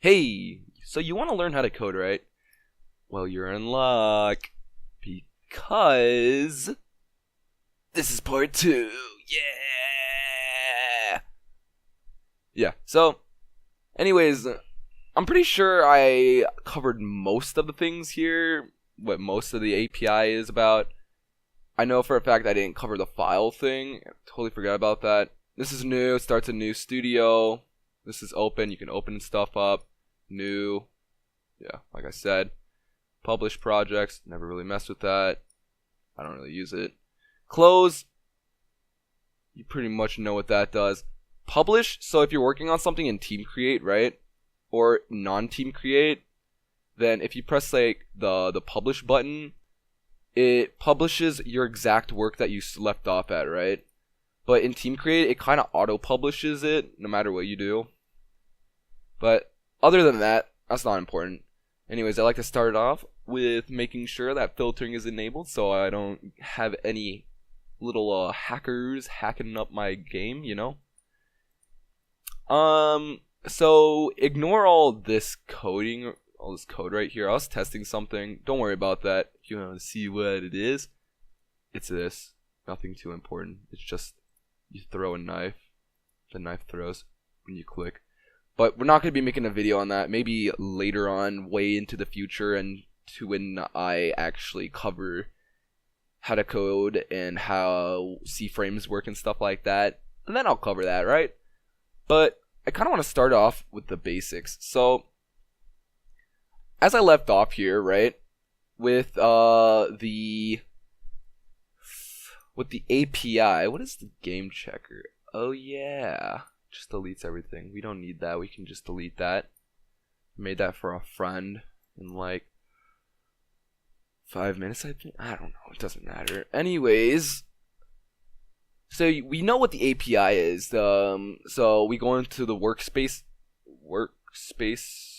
Hey, so you want to learn how to code, right? Well, you're in luck. Because this is part 2. Yeah! Yeah, so, anyways, I'm pretty sure I covered most of the things here, what most of the API is about. I know for a fact I didn't cover the file thing. I totally forgot about that. This is new, starts a new studio. This is open, you can open stuff up. New, yeah, like I said. Publish projects, never really messed with that. I don't really use it. Close, you pretty much know what that does. Publish, so if you're working on something in Team Create, right? Or non-Team Create, then if you press like the publish button, it publishes your exact work that you left off at, right? But in Team Create, it kind of auto-publishes it, no matter what you do. But other than that, that's not important. Anyways, I like to start off with making sure that filtering is enabled so I don't have any little hackers hacking up my game, you know? So ignore all this coding, all this code right here. I was testing something. Don't worry about that. If you want to see what it is, it's this. Nothing too important. It's just you throw a knife. The knife throws when you click. But we're not going to be making a video on that. Maybe later on, way into the future, and to when I actually cover how to code and how C-frames work and stuff like that. And then I'll cover that, right? But I kind of want to start off with the basics. So, as I left off here, right, with the API, what is the game checker? Oh yeah. Just deletes everything. We don't need that. We can just delete that. Made that for a friend in like 5 minutes, I think. I don't know. It doesn't matter. Anyways, so we know what the API is. So we go into the Workspace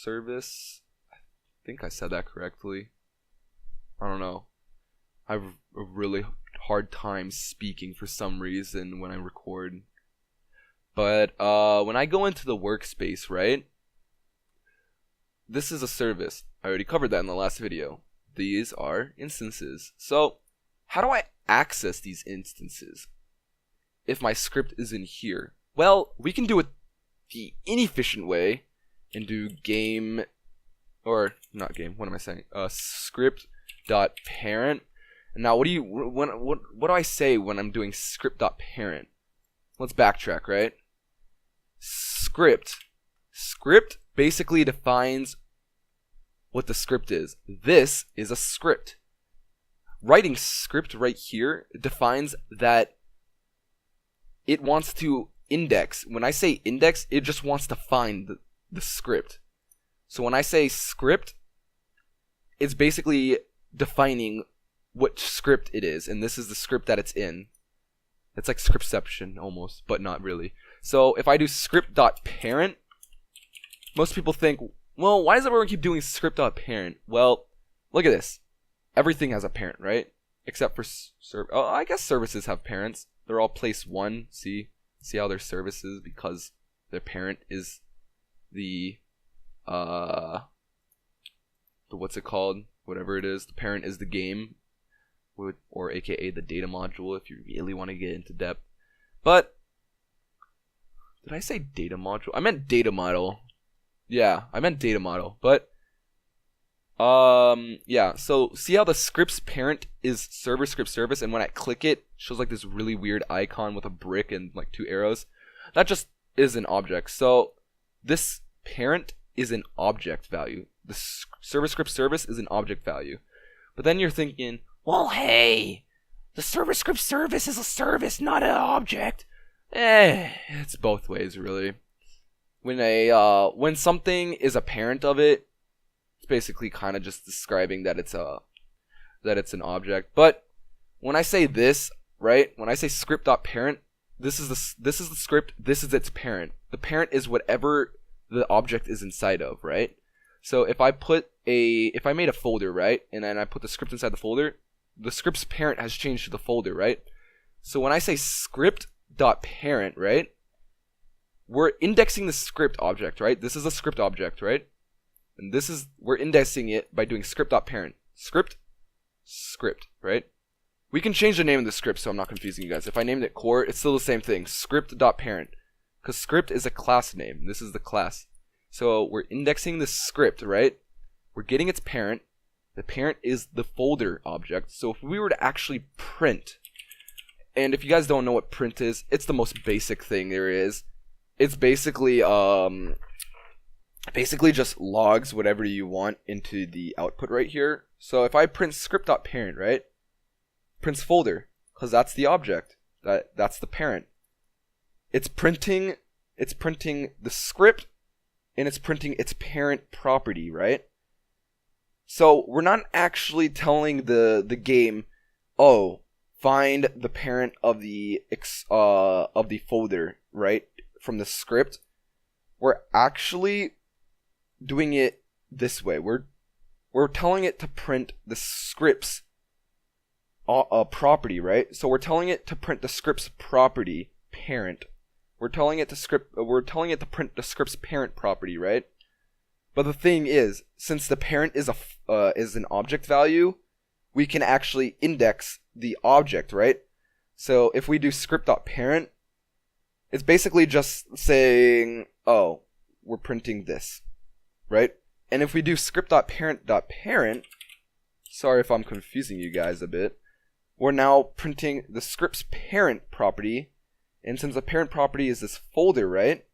service. I think I said that correctly. I don't know. I have a really hard time speaking for some reason when I record. But when I go into the Workspace, right, this is a service. I already covered that in the last video. These are instances. So how do I access these instances if my script is in here? Well, we can do it the inefficient way and do game, or not game, what am I saying? Script.parent. Now what do I say when I'm doing script.parent? Let's backtrack, right? Script basically defines what the script is. This is a script. Writing script right here defines that it wants to index. When I say index, it just wants to find the script. So when I say script, it's basically defining what script it is, and this is the script that it's in. It's like scriptception almost, but not really. So if I do script.parent, most people think, well, why does everyone keep doing script.parent? Well, look at this. Everything has a parent, right? Except for I guess services have parents. They're all place 1. See how they're services because their parent is the what's it called? Whatever it is, the parent is the game. Or aka the data module if you really want to get into depth. But did I say data module? I meant data model. Yeah, I meant data model. But yeah, so see how the script's parent is server script service, and when I click it shows like this really weird icon with a brick and like 2 arrows. That just is an object. So this parent is an object value. The server script service is an object value. But then you're thinking, well, hey, the server script service is a service, not an object. It's both ways, really. When something is a parent of it, it's basically kind of just describing that it's an object. But when I say this, right? When I say script.parent, this is the script. This is its parent. The parent is whatever the object is inside of, right? So if I made a folder, right, and then I put the script inside the folder, the script's parent has changed to the folder, right? So when I say script.parent, right, we're indexing the script object, right? This is a script object, right? And we're indexing it by doing script.parent. Script, right? We can change the name of the script so I'm not confusing you guys. If I named it core, it's still the same thing, script.parent. Because script is a class name. This is the class. So we're indexing the script, right? We're getting its parent. The parent is the folder object. So if we were to actually print, and if you guys don't know what print is, it's the most basic thing there is. It's basically just logs whatever you want into the output right here. So if I print script.parent, right? Prints folder, because that's the object. That's the parent. It's printing the script, and it's printing its parent property, right? So we're not actually telling the game, oh, find the parent of the folder, right, from the script. We're actually doing it this way. We're telling it to print the script's property, right? So we're telling it to print the script's property parent. We're telling it to print the script's parent property, right? But the thing is, since the parent is an object value, we can actually index the object, right? So if we do script.parent, it's basically just saying, oh, we're printing this, right? And if we do script.parent.parent, sorry if I'm confusing you guys a bit, we're now printing the script's parent property, and since the parent property is this folder, right?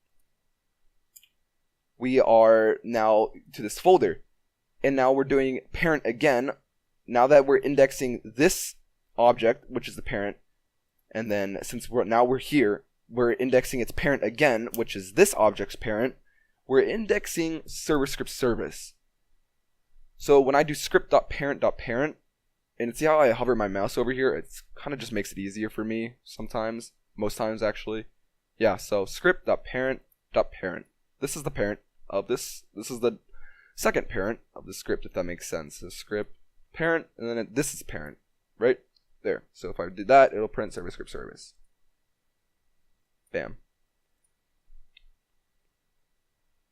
We are now to this folder, and now we're doing parent again. Now that we're indexing this object, which is the parent, and then since we're here, we're indexing its parent again, which is this object's parent. We're indexing server script service. So when I do script.parent.parent, and see how I hover my mouse over here, it kind of just makes it easier for me sometimes, most times actually. Yeah, so script.parent.parent. This is the parent of this. This is the second parent of the script, if that makes sense. So script parent, and then this is parent, right there. So if I do that, it'll print server script service. Bam.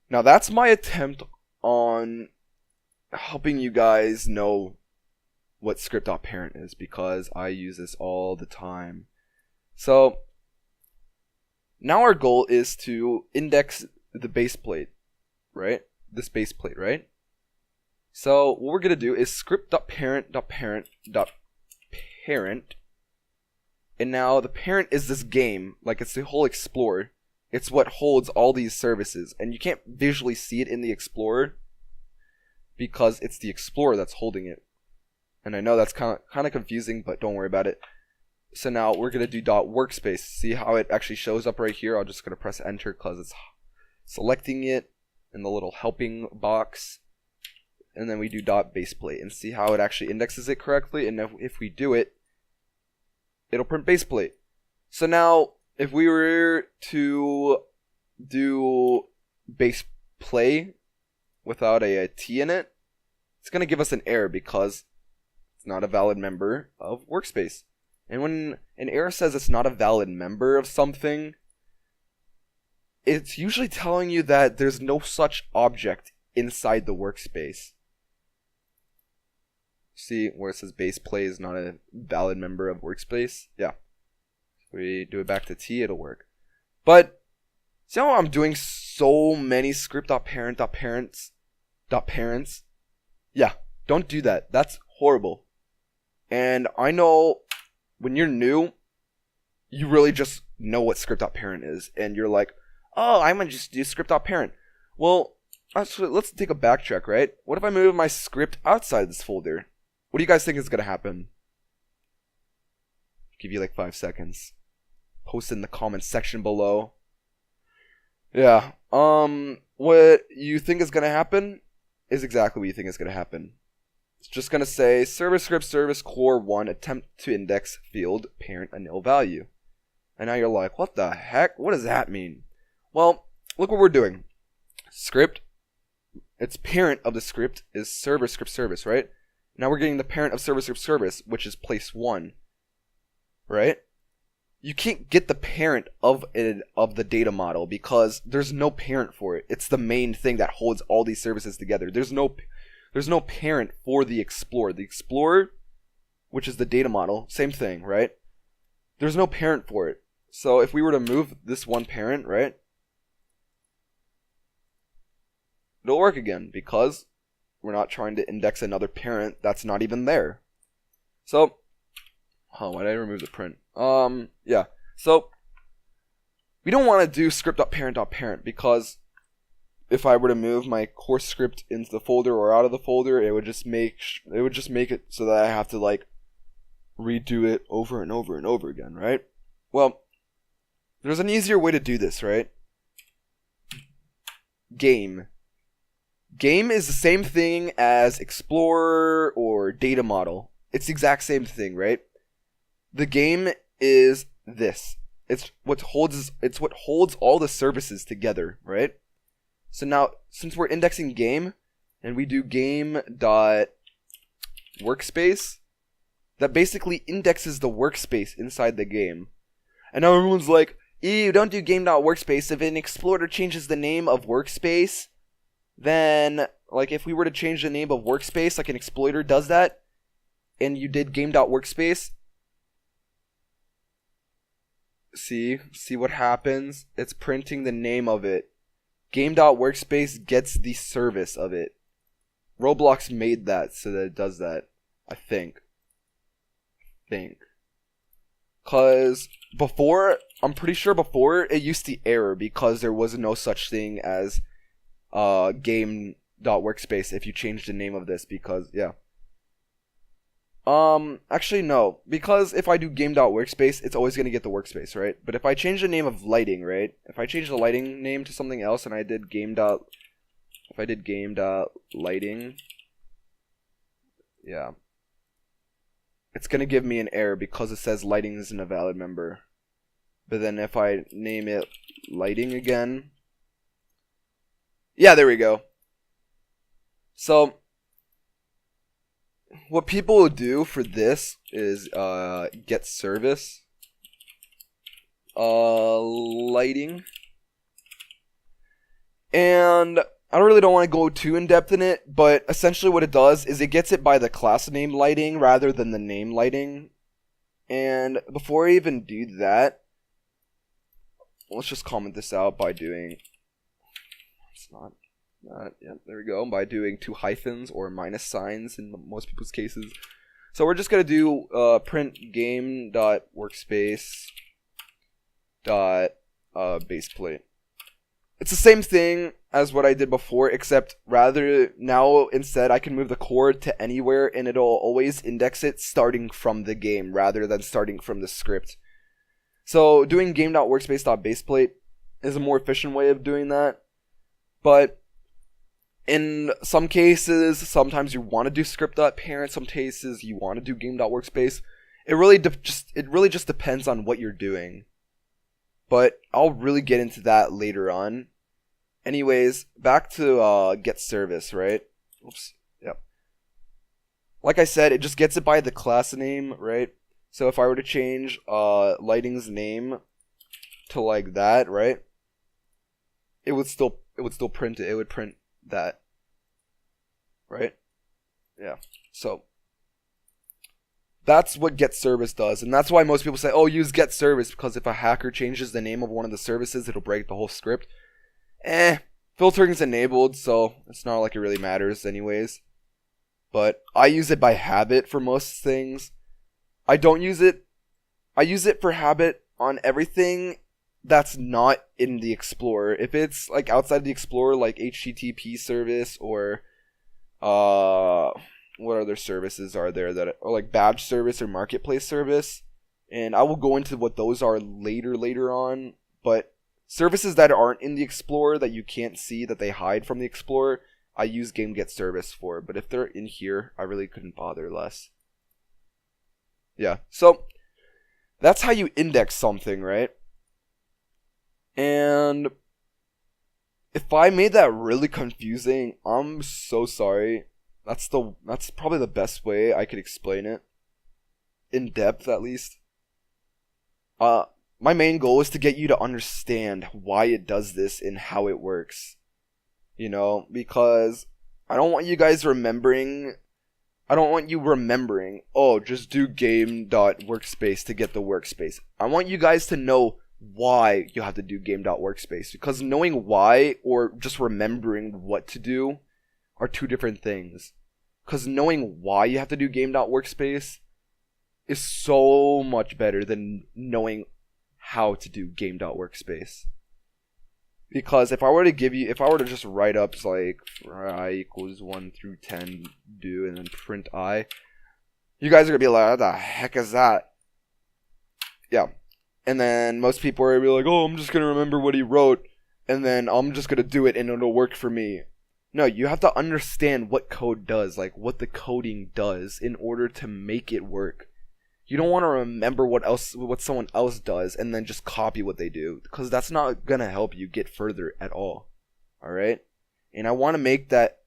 Now that's my attempt on helping you guys know what script.parent is, because I use this all the time. So now our goal is to index the base plate, right? This base plate, right? So what we're gonna do is script.parent.parent, and now the parent is this game, like it's the whole Explorer. It's what holds all these services, and you can't visually see it in the Explorer because it's the Explorer that's holding it. And I know that's kind of confusing, but don't worry about it. So now we're gonna do .workspace. See how it actually shows up right here? I'm just gonna press enter because it's selecting it in the little helping box, and then we do .baseplate and see how it actually indexes it correctly. And if we do it, it'll print baseplate. So now if we were to do base play without a T in it, it's gonna give us an error because it's not a valid member of Workspace. And when an error says it's not a valid member of something, it's usually telling you that there's no such object inside the workspace. See where it says base play is not a valid member of Workspace? Yeah. If we do it back to T, it'll work. But see how I'm doing so many script.parent.parents? Yeah, don't do that. That's horrible. And I know when you're new, you really just know what script.parent is, and you're like, oh, I'm gonna just do script.parent. Well, actually, let's take a backtrack, right? What if I move my script outside this folder? What do you guys think is gonna happen? Give you like 5 seconds. Post in the comments section below. Yeah. What you think is gonna happen is exactly what you think is gonna happen. It's just gonna say server script service core 1 attempt to index field parent a nil value. And now you're like, what the heck? What does that mean? Well, look what we're doing. Script, its parent of the script is server script service, right? Now we're getting the parent of server script service, which is place 1, right? you can't get the parent of the data model because there's no parent for it. It's the main thing that holds all these services together. There's no parent for the Explorer. The Explorer, which is the data model, same thing, right? There's no parent for it. So if we were to move this one parent, right, it'll work again because we're not trying to index another parent that's not even there. So, why did I remove the print? Yeah. So, we don't want to do script.parent.parent because if I were to move my course script into the folder or out of the folder, it would just make it so that I have to like redo it over and over and over again, right? Well, there's an easier way to do this, right? Game is the same thing as Explorer or data model. It's the exact same thing, right? The game is this. It's what holds all the services together, right? So now, since we're indexing game, and we do game.workspace, that basically indexes the workspace inside the game. And now everyone's like, ew, don't do game.workspace. If an Explorer changes the name of workspace, then, like, if we were to change the name of workspace, like an exploiter does that, and you did game.workspace, see what happens? It's printing the name of it. Game.workspace gets the service of it. Roblox made that so that it does that, I think. Because I'm pretty sure before, it used to error because there was no such thing as game.workspace if you changed the name of this because, yeah. Actually no, because if I do game.workspace, it's always going to get the workspace, right? But if I change the name of lighting, right? If I change the lighting name to something else and I did game.lighting, yeah. It's going to give me an error because it says lighting isn't a valid member. But then if I name it lighting again, yeah, there we go. So, what people will do for this is GetService lighting. And I really don't want to go too in depth in it, but essentially what it does is it gets it by the class name lighting rather than the name lighting. And before I even do that, let's just comment this out by doing, it's not that, yeah, there we go, by doing 2 hyphens or minus signs in most people's cases. So we're just going to do print game.workspace.baseplate. It's the same thing as what I did before, except instead I can move the core to anywhere and it'll always index it starting from the game rather than starting from the script. So doing game.workspace.baseplate is a more efficient way of doing that. But in some cases, sometimes you want to do script.parent, some cases you want to do game.workspace. It really just depends on what you're doing. But I'll really get into that later on. Anyways, back to GetService, right? Oops. Yep. Like I said, it just gets it by the class name, right? So if I were to change lighting's name to like that, right? It would still print it. It would print that. Right? Yeah. So that's what GetService does, and that's why most people say, oh, use GetService, because if a hacker changes the name of one of the services, it'll break the whole script. Filtering's enabled, so it's not like it really matters anyways. But I use it by habit for most things. I don't use it. I use it for habit on everything that's not in the Explorer. If it's like outside the Explorer, like HTTP service or what other services are there or like badge service or marketplace service, and I will go into what those are later on. But services that aren't in the Explorer that you can't see, that they hide from the Explorer, I use game GetService for. But if they're in here, I really couldn't bother less. Yeah, so that's how you index something, right? And if I made that really confusing, I'm so sorry. That's probably the best way I could explain it. In depth, at least. my main goal is to get you to understand why it does this and how it works. You know, because I don't want you guys remembering, oh, just do game.workspace to get the workspace. I want you guys to know why you have to do game.workspace, because knowing why or just remembering what to do are two different things. Because knowing why you have to do game.workspace is so much better than knowing how to do game.workspace. Because if I were to just write up like I equals 1 through 10 do and then print I, you guys are gonna be like, what the heck is that? Yeah. And then most people are gonna be like, oh, I'm just gonna remember what he wrote and then I'm just gonna do it and it'll work for me. No, you have to understand what code does, like what the coding does in order to make it work. You don't want to remember what someone else does and then just copy what they do, because that's not going to help you get further at all. All right? And I want to make that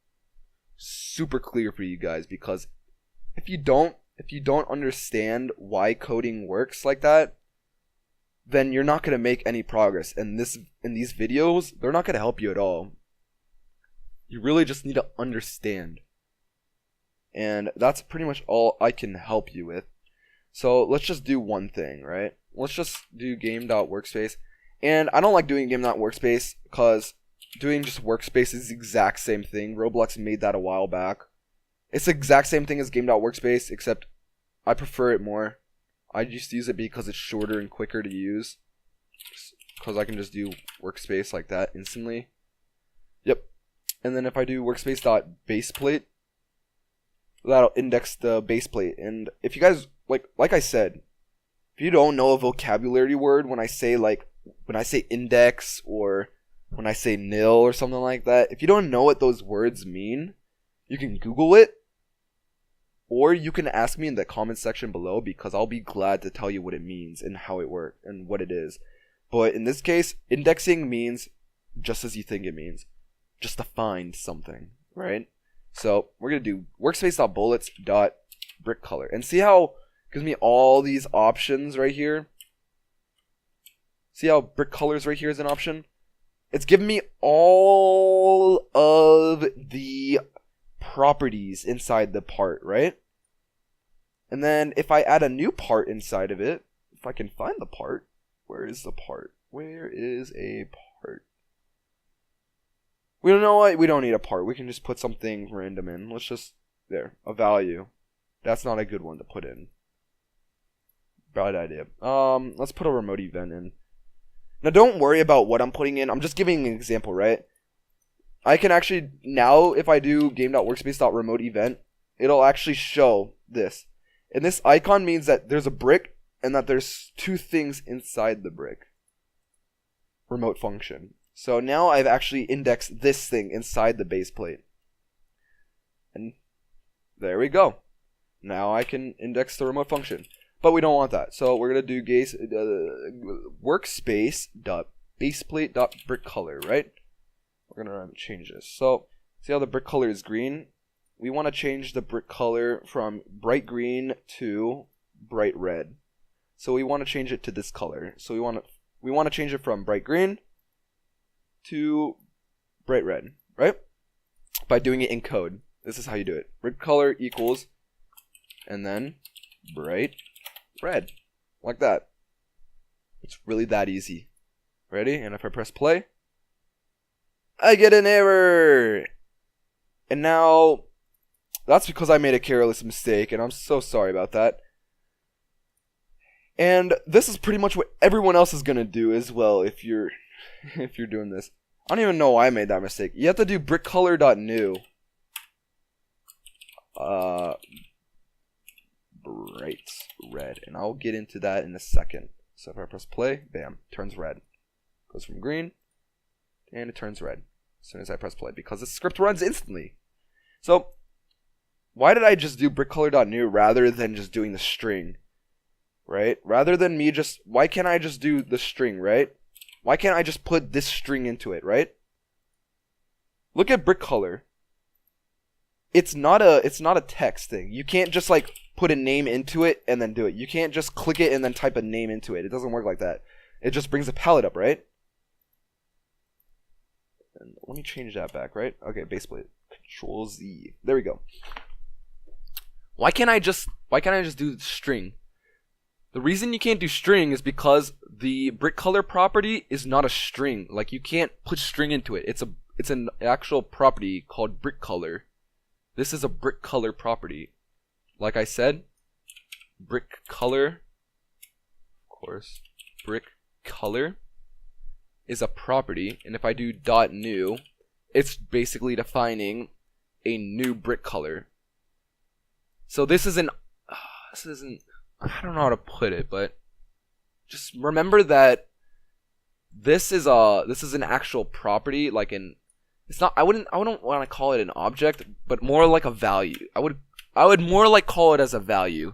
super clear for you guys, because if you don't understand why coding works like that, then you're not going to make any progress. And in these videos, they're not going to help you at all. You really just need to understand. And that's pretty much all I can help you with. So let's just do one thing, right? Let's just do game.workspace. And I don't like doing game.workspace because doing just workspace is the exact same thing. Roblox made that a while back. It's the exact same thing as game.workspace, except I prefer it more. I just use it because it's shorter and quicker to use. Because I can just do workspace like that instantly. Yep. And then if I do workspace.baseplate, that'll index the baseplate. And if you guys, like I said, if you don't know a vocabulary word when I say index or when I say nil or something like that, if you don't know what those words mean, you can Google it, or you can ask me in the comment section below, because I'll be glad to tell you what it means and how it works and what it is. But in this case, indexing means just as you think it means, just to find something, right? So we're going to do workspace.bullets.brickcolor. And see how it gives me all these options right here? See how brick colors right here is an option? It's giving me all of the properties inside the part, right? And then if I add a new part inside of it, if I can find the part, where is the part? Where is a part? We don't know what, we don't need a part. We can just put something random in. Let's just, there, a value. That's not a good one to put in. Bad idea. Let's put a remote event in. Now don't worry about what I'm putting in. I'm just giving an example, right? I can actually, now if I do game.workspace.remote event, it'll actually show this. And this icon means that there's a brick and that there's two things inside the brick. Remote function. So now I've actually indexed this thing inside the base plate. And there we go. Now I can index the remote function. But we don't want that. So we're going to do workspace.baseplate.brickcolor, right? We're going to change this. So see how the brick color is green? We want to change the brick color from bright green to bright red. So we want to change it to this color. So we want to change it from bright green to bright red, right? By doing it in code. This is how you do it. Brick color equals, and then bright red, like that. It's really that easy. Ready? And if I press play, I get an error. And now, that's because I made a careless mistake, and I'm so sorry about that. And this is pretty much what everyone else is gonna do as well if you're doing this. I don't even know why I made that mistake. You have to do brickcolor.new. Bright red, and I'll get into that in a second. So if I press play, bam, turns red. Goes from green, and it turns red as soon as I press play, because the script runs instantly. So why did I just do brickcolor.new rather than just doing the string? Right? Rather than me just, why can't I just do the string, right? Why can't I just put this string into it, right? Look at brick color. It's not a text thing. You can't just like put a name into it and then do it. You can't just click it and then type a name into it. It doesn't work like that. It just brings a palette up, right? And let me change that back, right? Okay, base plate. Control Z. There we go. Why can't I just do string? The reason you can't do string is because the brick color property is not a string. Like, you can't put string into it. It's an actual property called brick color. This is a brick color property. Like I said, brick color, of course, brick color is a property, and if I do .new, it's basically defining a new brick color. So this isn't, I don't know how to put it, but just remember that this is an actual property, like I wouldn't want to call it an object, but more like a value. I would more like call it as a value.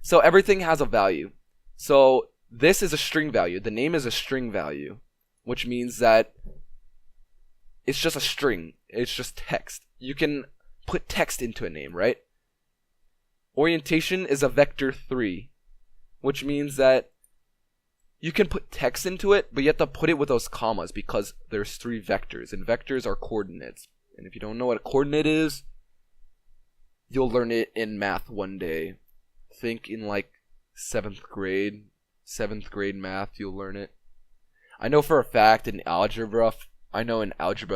So everything has a value. So this is a string value. The name is a string value, which means that it's just a string. It's just text. You can put text into a name, right? Orientation is a vector 3, which means that you can put text into it, but you have to put it with those commas because there's 3 vectors, and vectors are coordinates. And if you don't know what a coordinate is, you'll learn it in math one day. Think in like 7th grade math, you'll learn it. I know for a fact in algebra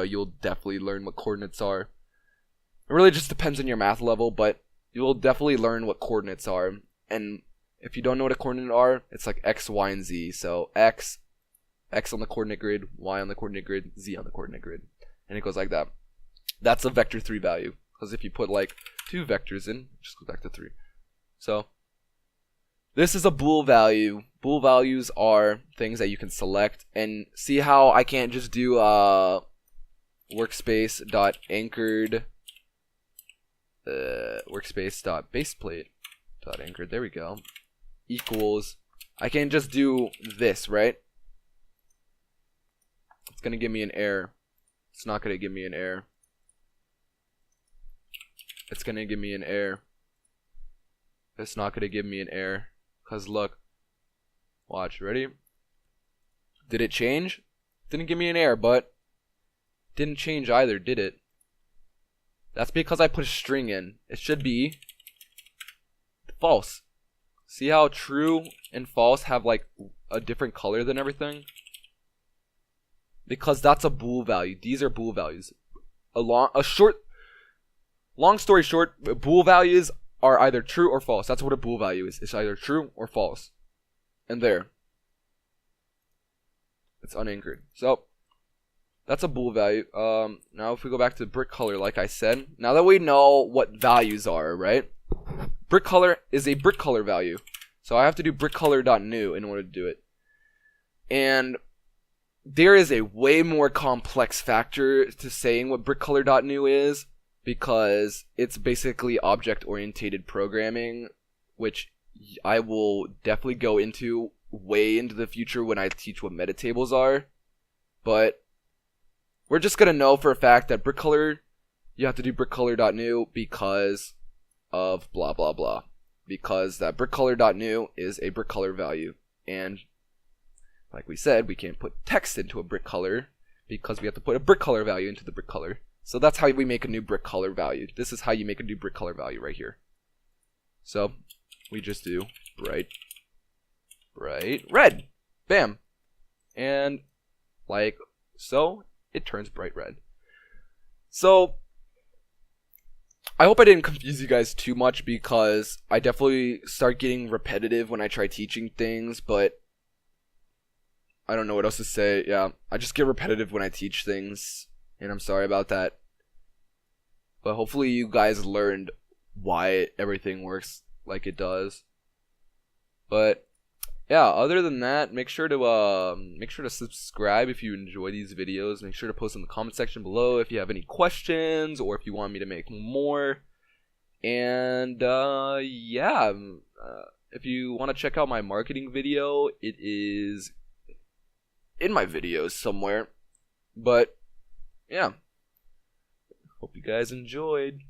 you'll definitely learn what coordinates are. It really just depends on your math level, but you will definitely learn what coordinates are. And if you don't know what a coordinate are, it's like X, Y, and Z. So X on the coordinate grid, Y on the coordinate grid, Z on the coordinate grid. And it goes like that. That's a vector 3 value. Because if you put like 2 vectors in, it just goes back to 3. So this is a bool value. Bool values are things that you can select. And see how I can't just do workspace.anchored workspace.baseplate.anchored, there we go, equals, I can just do this, right? It's gonna give me an error. It's not gonna give me an error. It's gonna give me an error. It's not gonna give me an error. Cause look, watch, ready? Did it change? Didn't give me an error, but didn't change either, did it? That's because I put a string in. It should be false. See how true and false have like a different color than everything? Because that's a bool value. These are bool values. Long story short, bool values are either true or false. That's what a bool value is. It's either true or false. And there. It's unanchored. So that's a bool value. Now if we go back to brick color, like I said, now that we know what values are, right? Brick color is a brick color value. So I have to do brick color.new in order to do it. And there is a way more complex factor to saying what brick color.new is, because it's basically object oriented programming, which I will definitely go into way into the future when I teach what metatables are. But we're just going to know for a fact that brick color, you have to do brick color.new because of blah blah blah. Because that brick color.new is a brick color value. And like we said, we can't put text into a brick color because we have to put a brick color value into the brick color. So that's how we make a new brick color value. This is how you make a new brick color value right here. So we just do bright red. Bam. And like so, it turns bright red. So I hope I didn't confuse you guys too much, because I definitely start getting repetitive when I try teaching things, but I don't know what else to say. Yeah, I just get repetitive when I teach things, and I'm sorry about that. But hopefully you guys learned why everything works like it does. But yeah, other than that, make sure to subscribe if you enjoy these videos. Make sure to post in the comment section below if you have any questions or if you want me to make more. And yeah, if you want to check out my marketing video, it is in my videos somewhere. But yeah, hope you guys enjoyed.